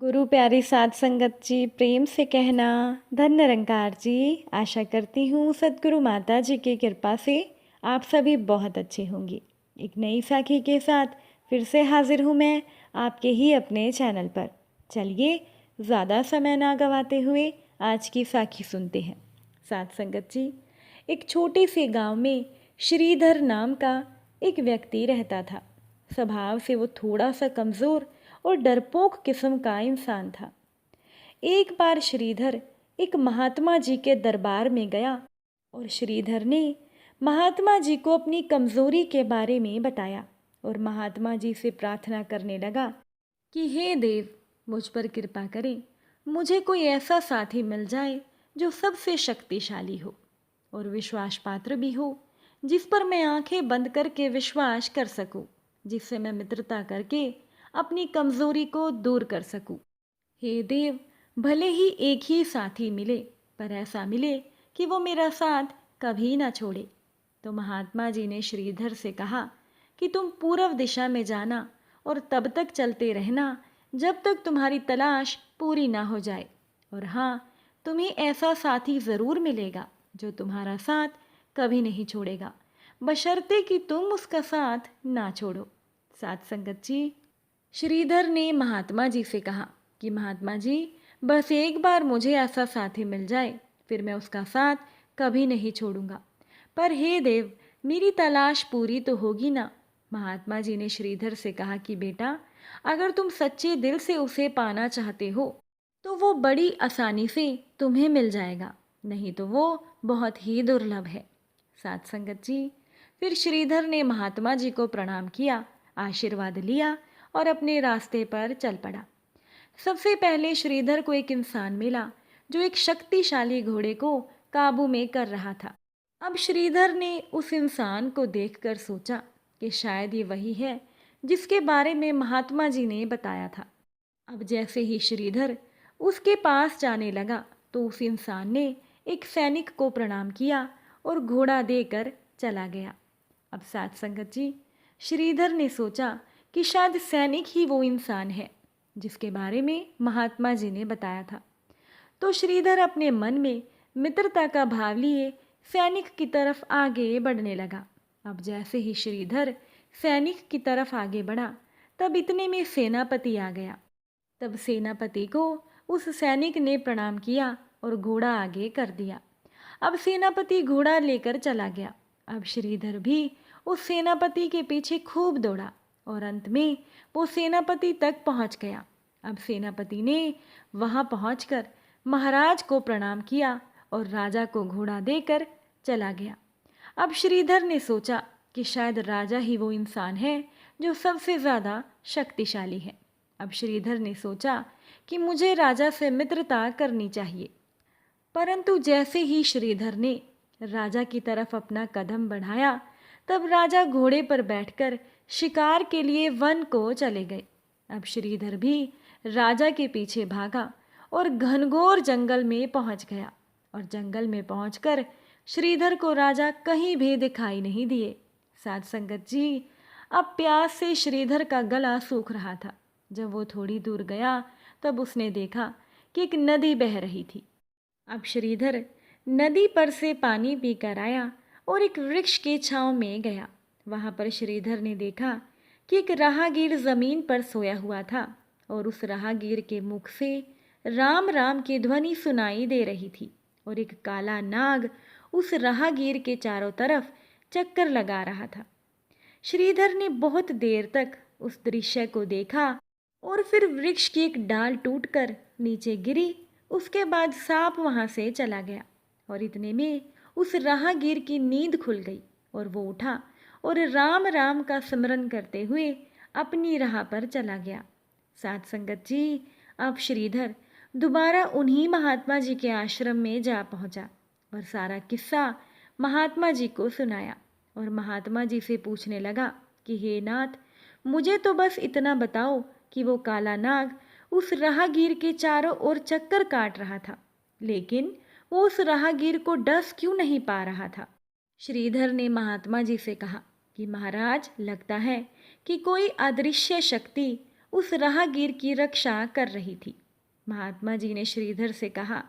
गुरु प्यारी साध संगत जी, प्रेम से कहना धन निरंकार जी। आशा करती हूँ सद्गुरु माता जी की कृपा से आप सभी बहुत अच्छे होंगे। एक नई साखी के साथ फिर से हाजिर हूँ मैं आपके ही अपने चैनल पर। चलिए ज़्यादा समय ना गवाते हुए आज की साखी सुनते हैं। साध संगत जी, एक छोटे से गांव में श्रीधर नाम का एक व्यक्ति रहता था। स्वभाव से वो थोड़ा सा कमज़ोर और डरपोक किस्म का इंसान था। एक बार श्रीधर एक महात्मा जी के दरबार में गया और श्रीधर ने महात्मा जी को अपनी कमज़ोरी के बारे में बताया और महात्मा जी से प्रार्थना करने लगा कि हे देव, मुझ पर कृपा करें, मुझे कोई ऐसा साथी मिल जाए जो सबसे शक्तिशाली हो और विश्वास पात्र भी हो, जिस पर मैं आंखें बंद करके विश्वास कर सकूं, जिससे मैं मित्रता करके अपनी कमजोरी को दूर कर सकूं। हे देव, भले ही एक ही साथी मिले, पर ऐसा मिले कि वो मेरा साथ कभी ना छोड़े। तो महात्मा जी ने श्रीधर से कहा कि तुम पूर्व दिशा में जाना और तब तक चलते रहना जब तक तुम्हारी तलाश पूरी ना हो जाए। और हाँ, तुम्हें ऐसा साथी ज़रूर मिलेगा जो तुम्हारा साथ कभी नहीं छोड़ेगा, बशर्ते कि तुम उसका साथ ना छोड़ो। साथ संगत जी, श्रीधर ने महात्मा जी से कहा कि महात्मा जी, बस एक बार मुझे ऐसा साथी मिल जाए, फिर मैं उसका साथ कभी नहीं छोड़ूंगा। पर हे देव, मेरी तलाश पूरी तो होगी ना। महात्मा जी ने श्रीधर से कहा कि बेटा, अगर तुम सच्चे दिल से उसे पाना चाहते हो तो वो बड़ी आसानी से तुम्हें मिल जाएगा, नहीं तो वो बहुत ही दुर्लभ है। साथ संगत जी, फिर श्रीधर ने महात्मा जी को प्रणाम किया, आशीर्वाद लिया और अपने रास्ते पर चल पड़ा। सबसे पहले श्रीधर को एक इंसान मिला जो एक शक्तिशाली घोड़े को काबू में कर रहा था। अब श्रीधर ने उस इंसान को देखकर सोचा कि शायद ये वही है जिसके बारे में महात्मा जी ने बताया था। अब जैसे ही श्रीधर उसके पास जाने लगा तो उस इंसान ने एक सैनिक को प्रणाम किया और घोड़ा देकर चला गया। अब साथ संगत जी, श्रीधर ने सोचा कि शायद सैनिक ही वो इंसान है जिसके बारे में महात्मा जी ने बताया था। तो श्रीधर अपने मन में मित्रता का भाव लिए सैनिक की तरफ आगे बढ़ने लगा। अब जैसे ही श्रीधर सैनिक की तरफ आगे बढ़ा, तब इतने में सेनापति आ गया। तब सेनापति को उस सैनिक ने प्रणाम किया और घोड़ा आगे कर दिया। अब सेनापति घोड़ा लेकर चला गया। अब श्रीधर भी उस सेनापति के पीछे खूब दौड़ा और अंत में वो सेनापति तक पहुंच गया। अब सेनापति ने वहां पहुंचकर महाराज को प्रणाम किया और राजा को घोड़ा देकर चला गया। अब श्रीधर ने सोचा कि शायद राजा ही वो इंसान है जो सबसे ज़्यादा शक्तिशाली है। अब श्रीधर ने सोचा कि मुझे राजा से मित्रता करनी चाहिए। परंतु जैसे ही श्रीधर ने राजा की तरफ अपना कदम बढ़ाया, तब राजा घोड़े पर बैठकर शिकार के लिए वन को चले गए। अब श्रीधर भी राजा के पीछे भागा और घनघोर जंगल में पहुंच गया और जंगल में पहुंचकर श्रीधर को राजा कहीं भी दिखाई नहीं दिए। साथ संगत जी, अब प्यास से श्रीधर का गला सूख रहा था। जब वो थोड़ी दूर गया तब उसने देखा कि एक नदी बह रही थी। अब श्रीधर नदी पर से पानी पीकर आया और एक वृक्ष की छांव में गया। वहां पर श्रीधर ने देखा कि एक राहगीर जमीन पर सोया हुआ था और उस राहगीर के मुख से राम राम की ध्वनि सुनाई दे रही थी और एक काला नाग उस राहगीर के चारों तरफ चक्कर लगा रहा था। श्रीधर ने बहुत देर तक उस दृश्य को देखा और फिर वृक्ष की एक डाल टूटकर नीचे गिरी। उसके बाद सांप वहां से चला गया और इतने में उस राहगीर की नींद खुल गई और वो उठा और राम राम का स्मरण करते हुए अपनी राह पर चला गया। साथ संगत जी, अब श्रीधर दोबारा उन्हीं महात्मा जी के आश्रम में जा पहुंचा और सारा किस्सा महात्मा जी को सुनाया और महात्मा जी से पूछने लगा कि हे नाथ, मुझे तो बस इतना बताओ कि वो काला नाग उस राहगीर के चारों ओर चक्कर काट रहा था, लेकिन वो उस राहगीर को डस क्यों नहीं पा रहा था। श्रीधर ने महात्मा जी से कहा कि महाराज, लगता है कि कोई अदृश्य शक्ति उस राहगीर की रक्षा कर रही थी। महात्मा जी ने श्रीधर से कहा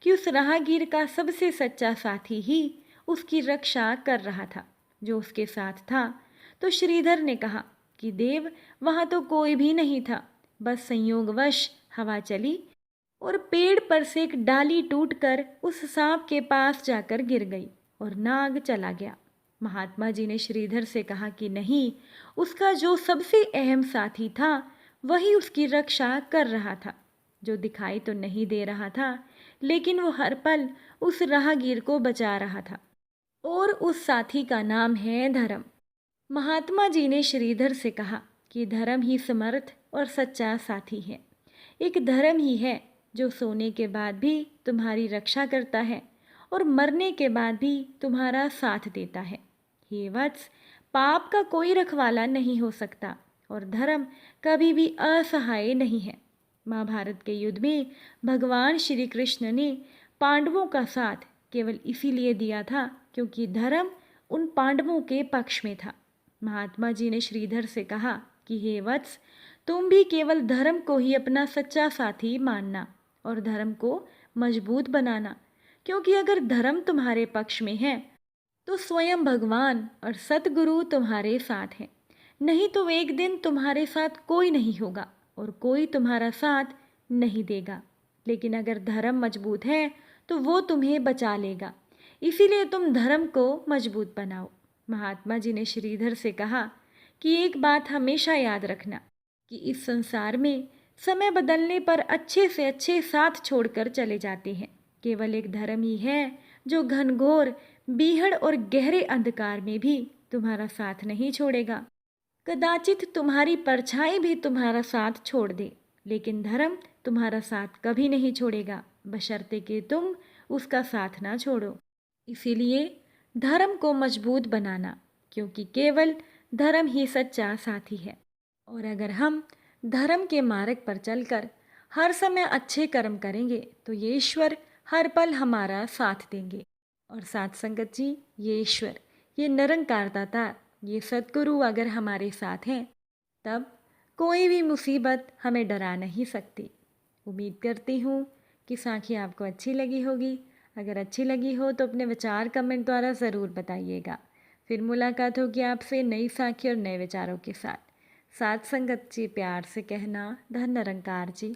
कि उस राहगीर का सबसे सच्चा साथी ही उसकी रक्षा कर रहा था जो उसके साथ था। तो श्रीधर ने कहा कि देव, वहाँ तो कोई भी नहीं था, बस संयोगवश हवा चली और पेड़ पर से एक डाली टूटकर उस सांप के पास जाकर गिर गई और नाग चला गया। महात्मा जी ने श्रीधर से कहा कि नहीं, उसका जो सबसे अहम साथी था वही उसकी रक्षा कर रहा था, जो दिखाई तो नहीं दे रहा था लेकिन वो हर पल उस राहगीर को बचा रहा था, और उस साथी का नाम है धर्म। महात्मा जी ने श्रीधर से कहा कि धर्म ही समर्थ और सच्चा साथी है। एक धर्म ही है जो सोने के बाद भी तुम्हारी रक्षा करता है और मरने के बाद भी तुम्हारा साथ देता है। हे वत्स, पाप का कोई रखवाला नहीं हो सकता और धर्म कभी भी असहाय नहीं है। महाभारत के युद्ध में भगवान श्री कृष्ण ने पांडवों का साथ केवल इसीलिए दिया था क्योंकि धर्म उन पांडवों के पक्ष में था। महात्मा जी ने श्रीधर से कहा कि हे वत्स, तुम भी केवल धर्म को ही अपना सच्चा साथी मानना और धर्म को मजबूत बनाना, क्योंकि अगर धर्म तुम्हारे पक्ष में है तो स्वयं भगवान और सतगुरु तुम्हारे साथ हैं। नहीं तो एक दिन तुम्हारे साथ कोई नहीं होगा और कोई तुम्हारा साथ नहीं देगा। लेकिन अगर धर्म मजबूत है तो वो तुम्हें बचा लेगा। इसीलिए तुम धर्म को मजबूत बनाओ। महात्मा जी ने श्रीधर से कहा कि एक बात हमेशा याद रखना कि इस संसार में समय बदलने पर अच्छे से अच्छे साथ छोड़कर चले जाते हैं। केवल एक धर्म ही है जो घनघोर, बीहड़ और गहरे अंधकार में भी तुम्हारा साथ नहीं छोड़ेगा। कदाचित तुम्हारी परछाई भी तुम्हारा साथ छोड़ दे, लेकिन धर्म तुम्हारा साथ कभी नहीं छोड़ेगा, बशर्ते कि तुम उसका साथ ना छोड़ो। इसीलिए धर्म को मजबूत बनाना, क्योंकि केवल धर्म ही सच्चा साथी है। और अगर हम धर्म के मार्ग पर चलकर हर समय अच्छे कर्म करेंगे तो ये ईश्वर हर पल हमारा साथ देंगे। और साथ संगत जी, ये ईश्वर, ये निरंकार दाता, ये सद्गुरु अगर हमारे साथ हैं तब कोई भी मुसीबत हमें डरा नहीं सकती। उम्मीद करती हूँ कि साखी आपको अच्छी लगी होगी। अगर अच्छी लगी हो तो अपने विचार कमेंट द्वारा ज़रूर बताइएगा। फिर मुलाकात होगी आपसे नई साखी और नए विचारों के साथ। साथ संगत जी, प्यार से कहना धन निरंकार जी।